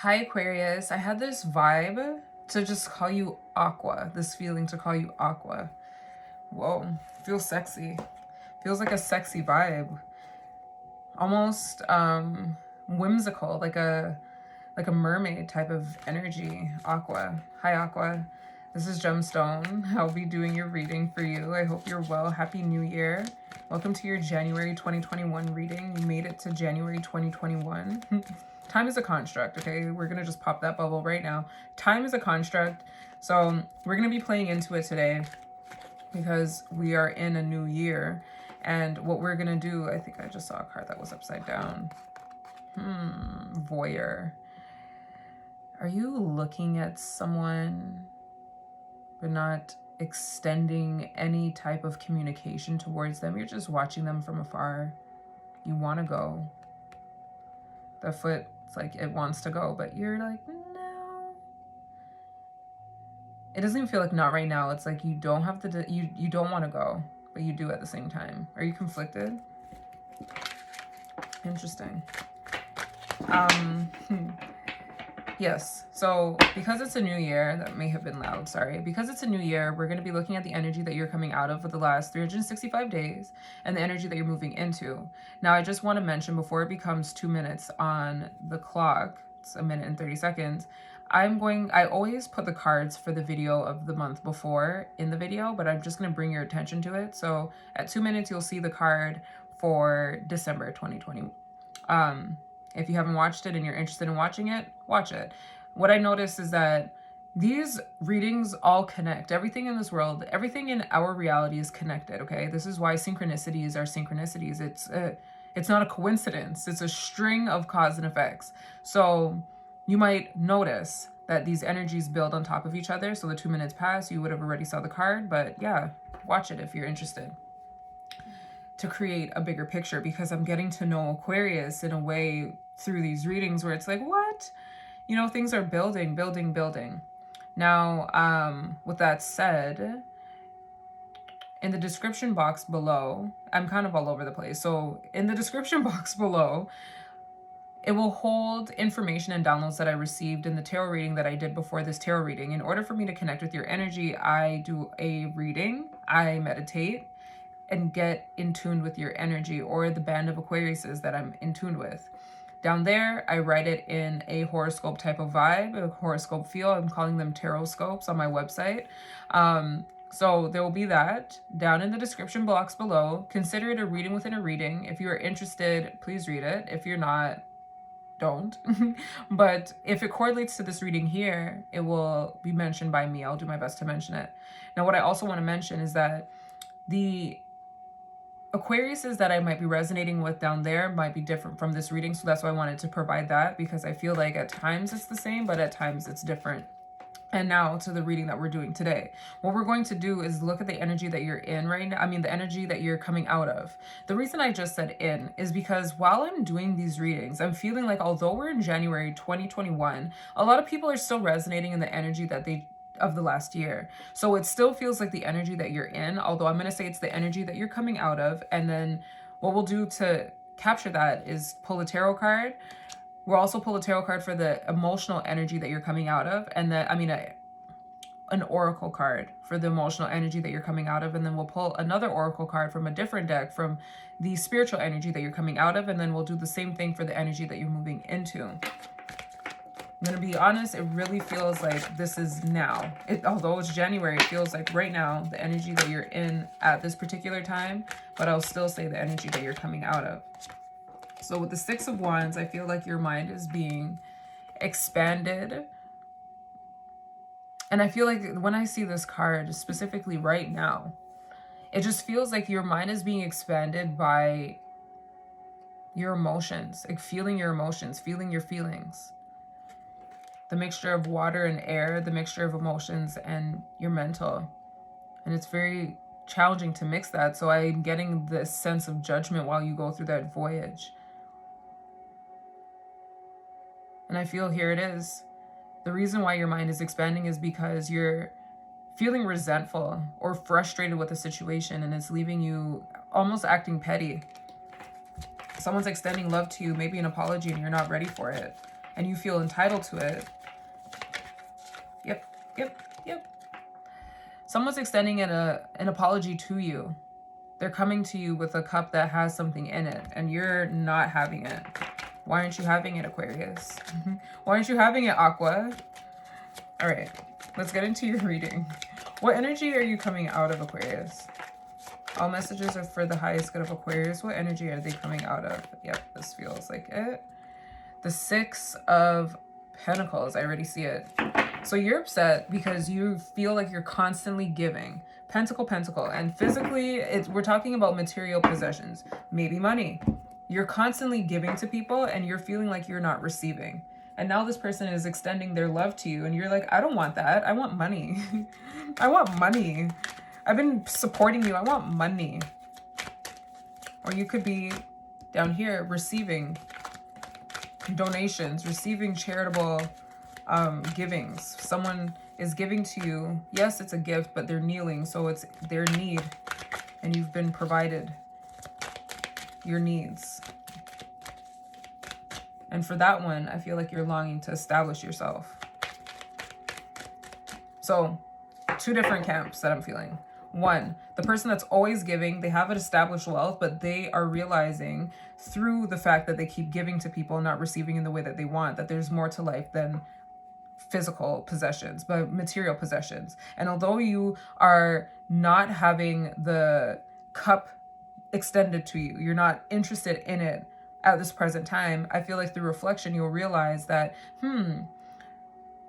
Hi Aquarius, I had this vibe to just call you Aqua, this feeling to call you Aqua. Whoa, feels sexy. Feels like a sexy vibe. Almost whimsical, like a mermaid type of energy. Aqua. Hi Aqua. This is Gemstone. I'll be doing your reading for you. I hope you're well. Happy New Year. Welcome to your January 2021 reading. You made it to January 2021. Time is a construct, okay? We're going to just pop that bubble right now. Time is a construct. So we're going to be playing into it today because we are in a new year. And what we're going to do, I think I just saw a card that was upside down. Voyeur. Are you looking at someone but not extending any type of communication towards them? You're just watching them from afar. You want to go. The foot, it's like it wants to go, but you're like, no. It doesn't even feel like not right now. It's like you don't have to, you don't want to go, but you do at the same time. Are you conflicted? Interesting. Yes, so because it's a new year, that may have been loud, sorry. Because it's a new year, we're going to be looking at the energy that you're coming out of for the last 365 days and the energy that you're moving into. Now, I just want to mention before it becomes 2 minutes on the clock, it's 1 minute and 30 seconds, I always put the cards for the video of the month before in the video, but I'm just going to bring your attention to it. So at 2 minutes, you'll see the card for December 2020. If you haven't watched it and you're interested in watching it, watch it. What I noticed is that these readings all connect. Everything in this world, everything in our reality is connected, okay? This is why synchronicities are synchronicities. It's not a coincidence. It's a string of cause and effects. So you might notice that these energies build on top of each other. So the 2 minutes pass, you would have already saw the card, but yeah, watch it if you're interested, to create a bigger picture, because I'm getting to know Aquarius in a way through these readings where it's like, what? You know, things are building. Now, with that said, in the description box below, I'm kind of all over the place. So in the description box below, it will hold information and downloads that I received in the tarot reading that I did before this tarot reading. In order for me to connect with your energy, I do a reading, I meditate, and get in tune with your energy or the band of Aquariuses that I'm in tune with. Down there, I write it in a horoscope type of vibe, a horoscope feel. I'm calling them tarot scopes on my website. So there will be that down in the description box below. Consider it a reading within a reading. If you are interested, please read it. If you're not, don't. But if it correlates to this reading here, it will be mentioned by me. I'll do my best to mention it. Now, what I also want to mention is that the Aquariuses that I might be resonating with down there might be different from this reading. So that's why I wanted to provide that, because I feel like at times it's the same, but at times it's different. And now to the reading that we're doing today. What we're going to do is look at the energy that you're in right now. I mean, the energy that you're coming out of. The reason I just said in is because while I'm doing these readings, I'm feeling like although we're in January 2021, a lot of people are still resonating in the energy that of the last year. So it still feels like the energy that you're in, although I'm going to say it's the energy that you're coming out of. And then what we'll do to capture that is pull a tarot card. We'll also pull a tarot card for the emotional energy that you're coming out of. And then, an oracle card for the emotional energy that you're coming out of. And then we'll pull another oracle card from a different deck from the spiritual energy that you're coming out of. And then we'll do the same thing for the energy that you're moving into. I'm going to be honest, it really feels like this is now. Although it's January, it feels like right now, the energy that you're in at this particular time, but I'll still say the energy that you're coming out of. So with the Six of Wands, I feel like your mind is being expanded. And I feel like when I see this card, specifically right now, it just feels like your mind is being expanded by your emotions, like feeling your emotions, feeling your feelings. The mixture of water and air, the mixture of emotions and your mental. And it's very challenging to mix that. So I'm getting this sense of judgment while you go through that voyage. And I feel here it is. The reason why your mind is expanding is because you're feeling resentful or frustrated with the situation, and it's leaving you almost acting petty. Someone's extending love to you, maybe an apology, and you're not ready for it. and you feel entitled to it. Yep, yep, yep. Someone's extending an apology to you. They're coming to you with a cup that has something in it, and you're not having it. Why aren't you having it, Aquarius? Why aren't you having it, Aqua? All right, let's get into your reading. What energy are you coming out of, Aquarius? All messages are for the highest good of Aquarius. What energy are they coming out of? Yep, this feels like it. The Six of Pentacles. I already see it. So you're upset because you feel like you're constantly giving. Pentacle, pentacle. And physically, we're talking about material possessions. Maybe money. You're constantly giving to people and you're feeling like you're not receiving. And now this person is extending their love to you and you're like, I don't want that. I want money. I want money. I've been supporting you. I want money. Or you could be down here receiving donations, receiving charitable givings. Someone is giving to you. Yes, it's a gift, but they're kneeling, so it's their need, and you've been provided your needs. And for that one, I feel like you're longing to establish yourself. So, two different camps that I'm feeling. One, the person that's always giving, they have an established wealth, but they are realizing through the fact that they keep giving to people and not receiving in the way that they want, that there's more to life than physical possessions, but material possessions. And although you are not having the cup extended to you, you're not interested in it at this present time, I feel like through reflection, you'll realize that,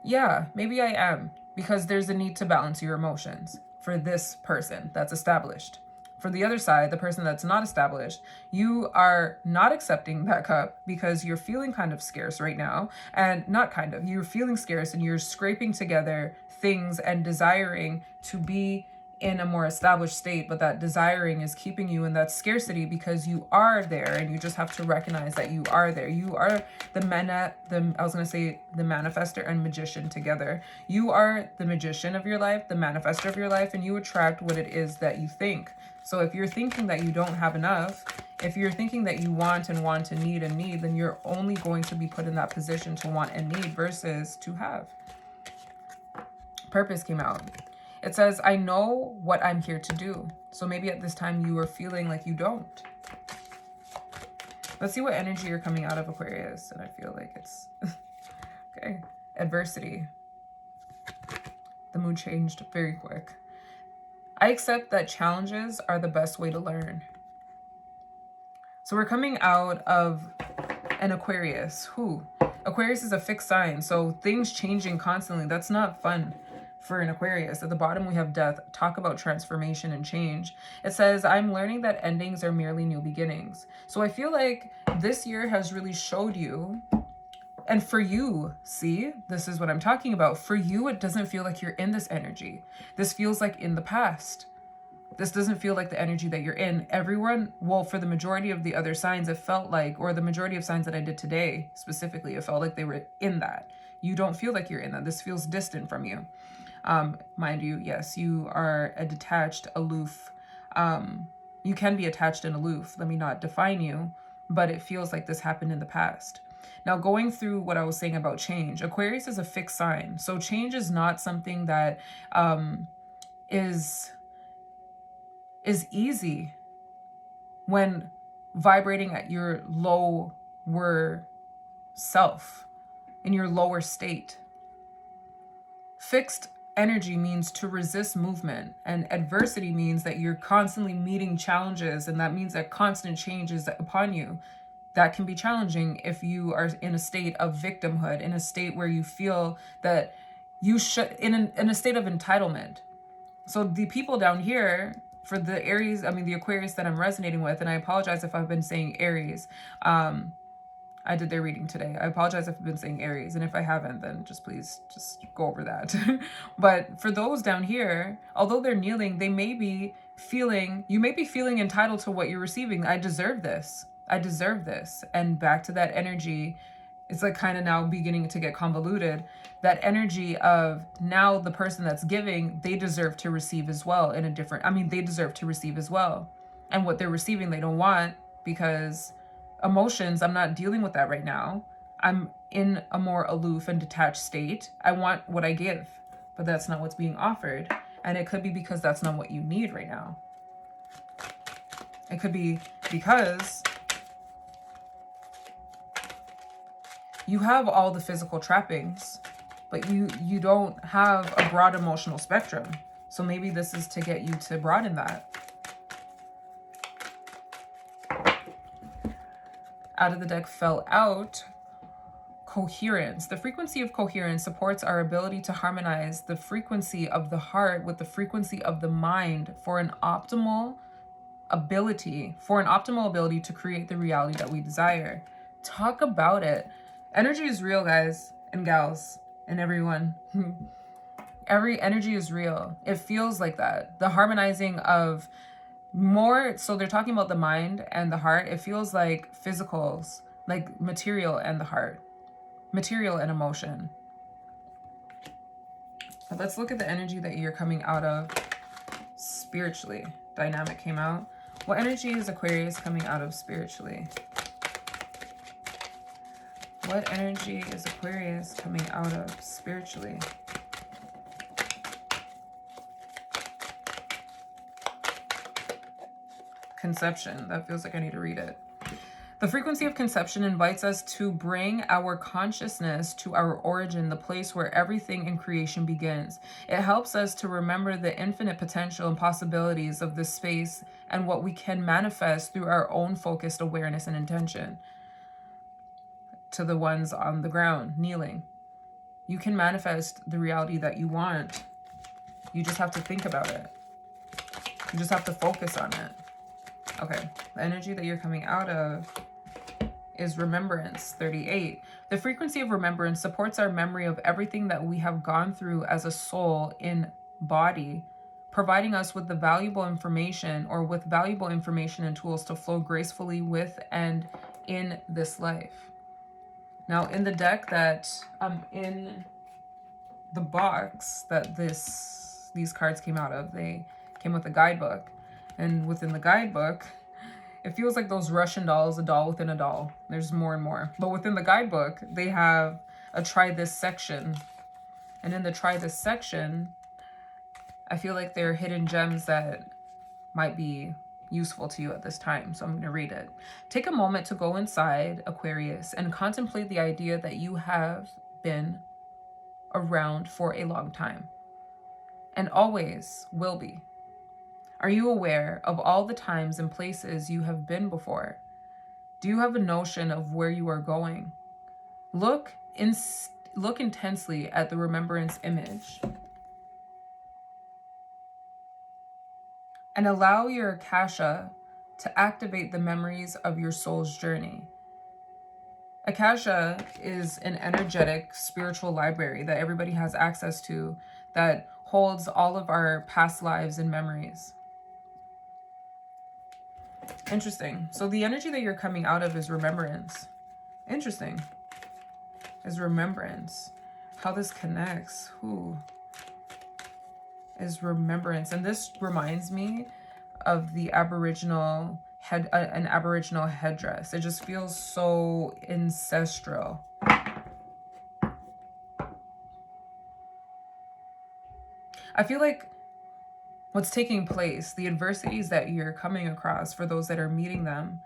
yeah, maybe I am, because there's a need to balance your emotions for this person that's established. For the other side, the person that's not established, you are not accepting that cup because you're feeling kind of scarce right now. And not kind of, you're feeling scarce and you're scraping together things and desiring to be in a more established state, but that desiring is keeping you in that scarcity because you are there and you just have to recognize that you are there. You are the manifestor and magician together. You are the magician of your life, the manifestor of your life, and you attract what it is that you think. So if you're thinking that you don't have enough, if you're thinking that you want and need and need, then you're only going to be put in that position to want and need versus to have. Purpose came out. It says, I know what I'm here to do. So maybe at this time you are feeling like you don't. Let's see what energy you're coming out of, Aquarius. And I feel like it's, okay. Adversity. The mood changed very quick. I accept that challenges are the best way to learn. So we're coming out of an Aquarius. Aquarius is a fixed sign. So things changing constantly. That's not fun for an Aquarius. At the bottom, we have death. Talk about transformation and change. It says, I'm learning that endings are merely new beginnings. So I feel like this year has really showed you, and for you, see, this is what I'm talking about. For you, it doesn't feel like you're in this energy. This feels like in the past. This doesn't feel like the energy that you're in. Everyone, well, for the majority of the other signs, it felt like, or the majority of signs that I did today, specifically, it felt like they were in that. You don't feel like you're in that. This feels distant from you. Mind you, yes, you are a detached, aloof. You can be attached and aloof. Let me not define you, but it feels like this happened in the past. Now, going through what I was saying about change, Aquarius is a fixed sign. So change is not something that is easy when vibrating at your lower self, in your lower state. Fixed energy means to resist movement, and adversity means that you're constantly meeting challenges, and that means that constant change is upon you. That can be challenging if you are in a state of victimhood, in a state where you feel that you should, in a state of entitlement. So the people down here, for the Aries, the Aquarius that I'm resonating with, and I apologize if I've been saying Aries. I did their reading today. I apologize if I've been saying Aries, and if I haven't, then please go over that. But for those down here, although they're kneeling, you may be feeling entitled to what you're receiving. I deserve this. I deserve this. And back to that energy, it's like kind of now beginning to get convoluted. That energy of now the person that's giving, they deserve to receive as well in a different, they deserve to receive as well. And what they're receiving, they don't want, because emotions, I'm not dealing with that right now. I'm in a more aloof and detached state. I want what I give, but that's not what's being offered. And it could be because that's not what you need right now. It could be because you have all the physical trappings, but you don't have a broad emotional spectrum. So maybe this is to get you to broaden that. Out of the deck fell out coherence. The frequency of coherence supports our ability to harmonize the frequency of the heart with the frequency of the mind for an optimal ability to create the reality that we desire. Talk about it. Energy is real, guys and gals and everyone. Every energy is real. It feels like that. The harmonizing of more, so they're talking about the mind and the heart. It feels like physicals, like material and the heart, material and emotion. But let's look at the energy that you're coming out of spiritually. Dynamic came out. What energy is Aquarius coming out of spiritually? What energy is Aquarius coming out of spiritually? Conception. That feels like I need to read it. The frequency of conception invites us to bring our consciousness to our origin, the place where everything in creation begins. It helps us to remember the infinite potential and possibilities of this space and what we can manifest through our own focused awareness and intention. To the ones on the ground, kneeling. You can manifest the reality that you want. You just have to think about it. You just have to focus on it. Okay, the energy that you're coming out of is remembrance, 38. The frequency of remembrance supports our memory of everything that we have gone through as a soul in body, providing us with the valuable information and tools to flow gracefully with and in this life. Now, in the deck that in the box that these cards came out of, they came with a guidebook. And within the guidebook, it feels like those Russian dolls, a doll within a doll. There's more and more. But within the guidebook, they have a try this section. And in the try this section, I feel like there are hidden gems that might be useful to you at this time. So I'm going to read it. Take a moment to go inside, Aquarius, and contemplate the idea that you have been around for a long time and always will be. Are you aware of all the times and places you have been before? Do you have a notion of where you are going? Look intensely at the remembrance image and allow your Akasha to activate the memories of your soul's journey. Akasha is an energetic spiritual library that everybody has access to that holds all of our past lives and memories. Interesting. So the energy that you're coming out of is remembrance. Interesting. Is remembrance. How this connects. Who is remembrance? And this reminds me of the Aboriginal an Aboriginal headdress. It just feels so ancestral. I feel like what's taking place, the adversities that you're coming across for those that are meeting them,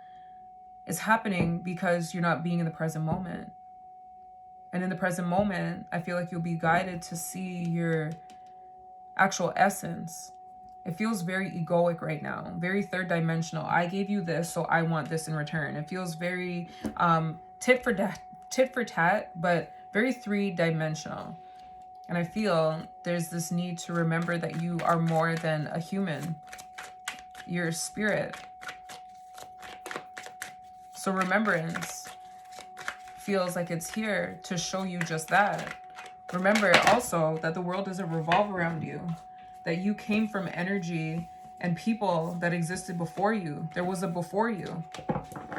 is happening because you're not being in the present moment. And in the present moment, I feel like you'll be guided to see your actual essence. It feels very egoic right now, very third dimensional. I gave you this, so I want this in return. It feels very tit for tat, but very three-dimensional. And I feel there's this need to remember that you are more than a human. You're a spirit. So remembrance feels like it's here to show you just that. Remember also that the world doesn't revolve around you, that you came from energy and people that existed before you. There was a before you,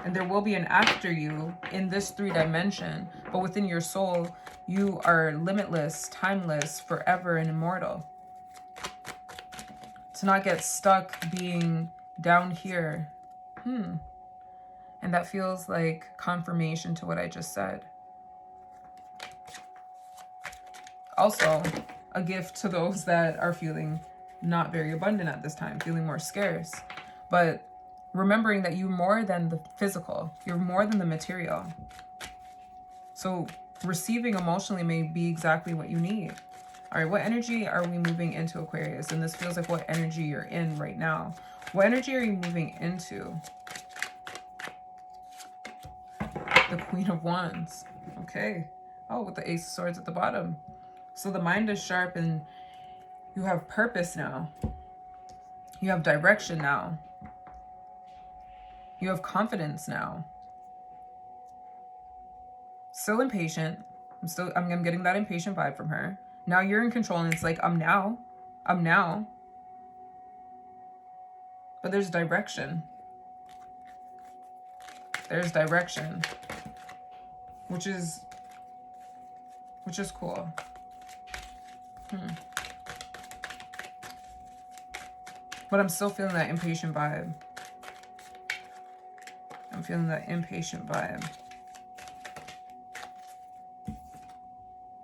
and there will be an after you in this 3D. But within your soul, you are limitless, timeless, forever, and immortal. To not get stuck being down here. And that feels like confirmation to what I just said. Also, a gift to those that are feeling not very abundant at this time, feeling more scarce. But remembering that you're more than the physical, you're more than the material. So receiving emotionally may be exactly what you need. All right, what energy are we moving into, Aquarius? And this feels like what energy you're in right now. What energy are you moving into? The Queen of Wands. Okay. Oh, with the Ace of Swords at the bottom. So the mind is sharp and you have purpose now. You have direction now. You have confidence now. Still impatient. I'm getting that impatient vibe from her. Now you're in control and it's like, I'm now. But there's direction. There's direction. Which is cool. But I'm still feeling that impatient vibe. I'm feeling that impatient vibe.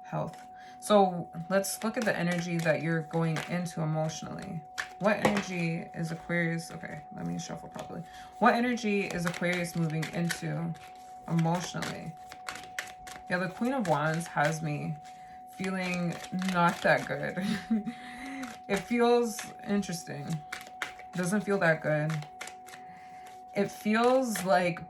Health. So let's look at the energy that you're going into emotionally. What energy is Aquarius? Okay, let me shuffle properly. What energy is Aquarius moving into emotionally? Yeah, the Queen of Wands has me feeling not that good. It feels interesting. Doesn't feel that good. It feels like,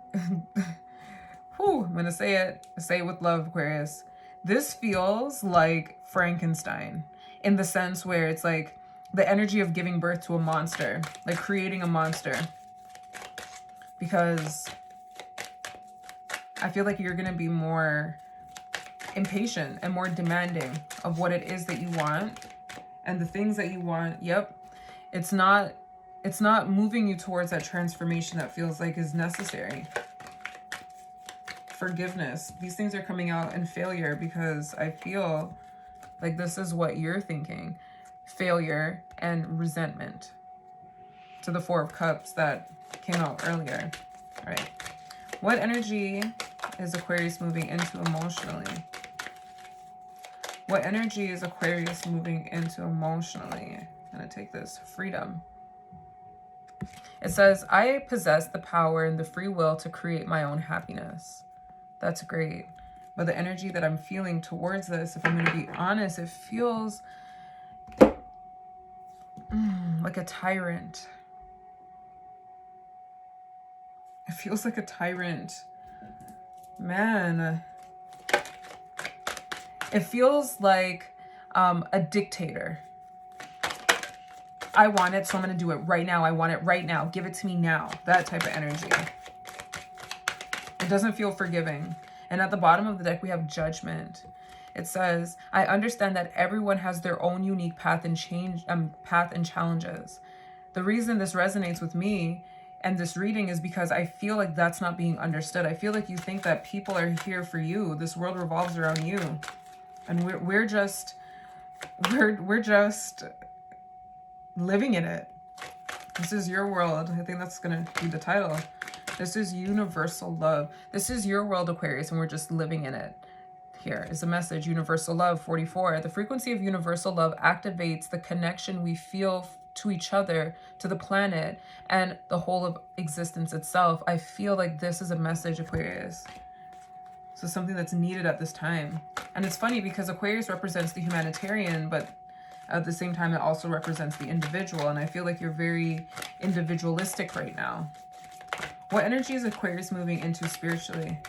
whew, I'm gonna say it with love, Aquarius. This feels like Frankenstein in the sense where it's like the energy of giving birth to a monster, like creating a monster. Because I feel like you're gonna be more impatient and more demanding of what it is that you want and the things that you want. Yep. It's not moving you towards that transformation that feels like is necessary. Forgiveness. These things are coming out in failure because I feel like this is what you're thinking. Failure and resentment. To the Four of Cups that came out earlier. All right. What energy is Aquarius moving into emotionally? What energy is Aquarius moving into emotionally? I'm going to take this. Freedom. It says, I possess the power and the free will to create my own happiness. That's great. But the energy that I'm feeling towards this, if I'm going to be honest, it feels like a tyrant. It feels like a tyrant. Man. It feels like a dictator. I want it, so I'm going to do it right now. I want it right now. Give it to me now. That type of energy. It doesn't feel forgiving. And at the bottom of the deck, we have Judgment. It says, I understand that everyone has their own unique path and challenges. The reason this resonates with me and this reading is because I feel like that's not being understood. I feel like you think that people are here for you. This world revolves around you. And we're just living in it. This is your world. I think that's going to be the title. This is universal love. This is your world, Aquarius, and we're just living in it. Here is a message, universal love, 44. The frequency of universal love activates the connection we feel to each other, to the planet, and the whole of existence itself. I feel like this is a message, Aquarius. So something that's needed at this time. And it's funny because Aquarius represents the humanitarian, but at the same time, it also represents the individual. And I feel like you're very individualistic right now. What energy is Aquarius moving into spiritually?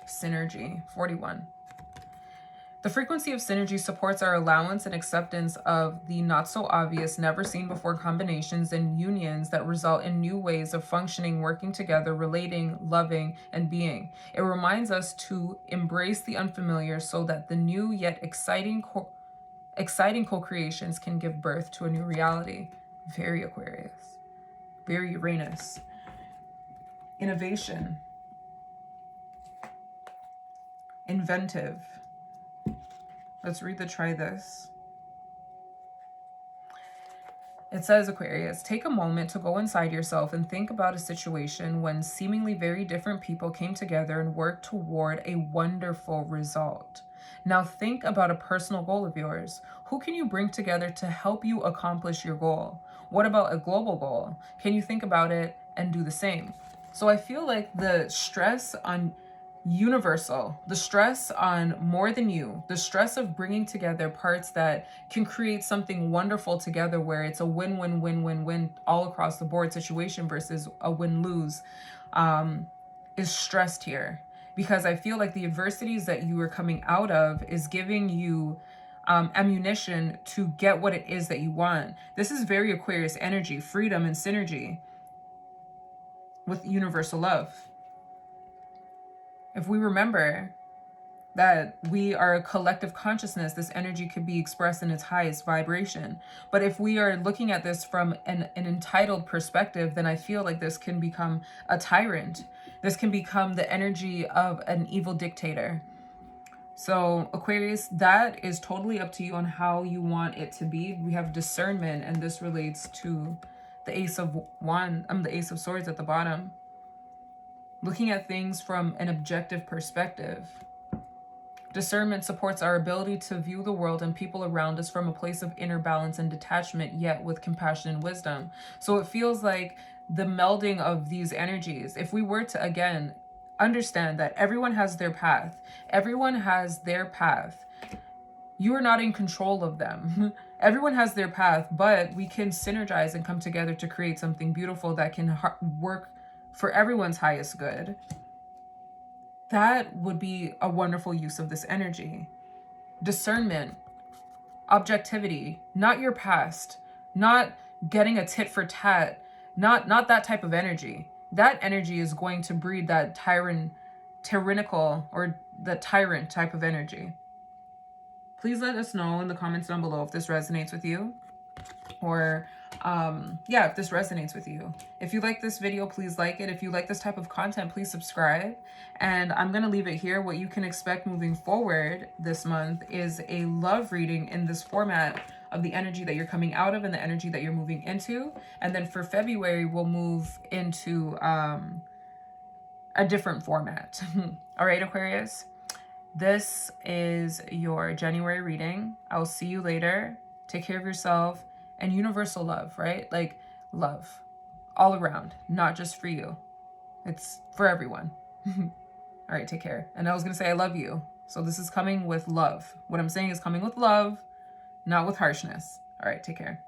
Synergy, 41. The frequency of synergy supports our allowance and acceptance of the not-so-obvious, never-seen-before combinations and unions that result in new ways of functioning, working together, relating, loving, and being. It reminds us to embrace the unfamiliar so that the new yet exciting co-creations can give birth to a new reality. Very Aquarius. Very Uranus. Innovation. Inventive. Let's read the try this. It says, Aquarius, take a moment to go inside yourself and think about a situation when seemingly very different people came together and worked toward a wonderful result. Now think about a personal goal of yours. Who can you bring together to help you accomplish your goal? What about a global goal? Can you think about it and do the same? So I feel like the stress on universal, the stress on more than you, the stress of bringing together parts that can create something wonderful together where it's a win-win-win-win-win all across the board situation versus a win-lose, is stressed here. Because I feel like the adversities that you are coming out of is giving you ammunition to get what it is that you want. This is very Aquarius energy, freedom and synergy with universal love. If we remember that we are a collective consciousness, this energy could be expressed in its highest vibration. But if we are looking at this from an entitled perspective, then I feel like this can become a tyrant. This can become the energy of an evil dictator. So Aquarius, that is totally up to you on how you want it to be. We have discernment, and this relates to the Ace of the Ace of Swords at the bottom. Looking at things from an objective perspective. Discernment supports our ability to view the world and people around us from a place of inner balance and detachment, yet with compassion and wisdom. So it feels like the melding of these energies, if we were to, again, understand that everyone has their path. Everyone has their path. You are not in control of them. Everyone has their path, but we can synergize and come together to create something beautiful that can work for everyone's highest good. That would be a wonderful use of this energy. Discernment, objectivity, not your past, not getting a tit for tat, not that type of energy. That energy is going to breed that tyrannical or the tyrant type of energy. Please let us know in the comments down below if this resonates with you, or if this resonates with you. If you like this video, please like it. If you like this type of content, please subscribe. And I'm going to leave it here. What you can expect moving forward this month is a love reading in this format of the energy that you're coming out of and the energy that you're moving into. And then for February, we'll move into a different format. All right, Aquarius, this is your January reading. I'll see you later. Take care of yourself. And universal love, right? Like love all around, not just for you. It's for everyone. All right, take care. And I was going to say I love you. So this is coming with love. What I'm saying is coming with love, not with harshness. All right, take care.